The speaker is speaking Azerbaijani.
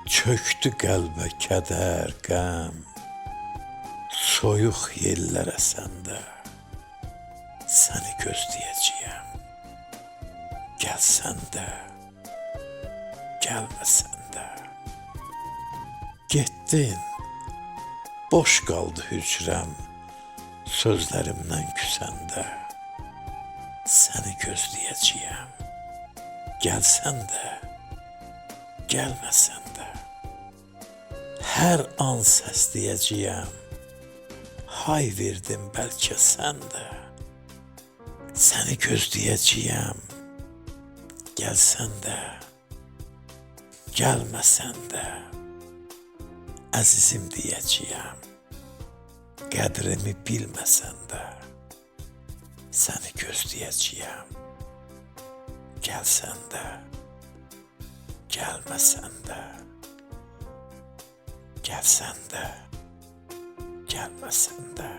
Çöktü qəlbə kədər, qəm, soyuq yellər əsəndə səni gözləyəcəyəm. Gəlsən də, gəlməsən də. Getdin, boş qaldı hücrəm, sözlərimdən küsəndə səni gözləyəcəyəm. Gəlsən də, gəlməsən də. Hər an səsləyəcəyəm. Hay verdim bəlkə sən də. Səni gözləyəcəyəm. Gəlsən də, gəlməsən də. Əzizim deyəcəyəm. Qədrimi bilməsən də səni gözləyəcəyəm. Gəlsən də, gəlməsən də. Gəlsən də, gəlməsən də.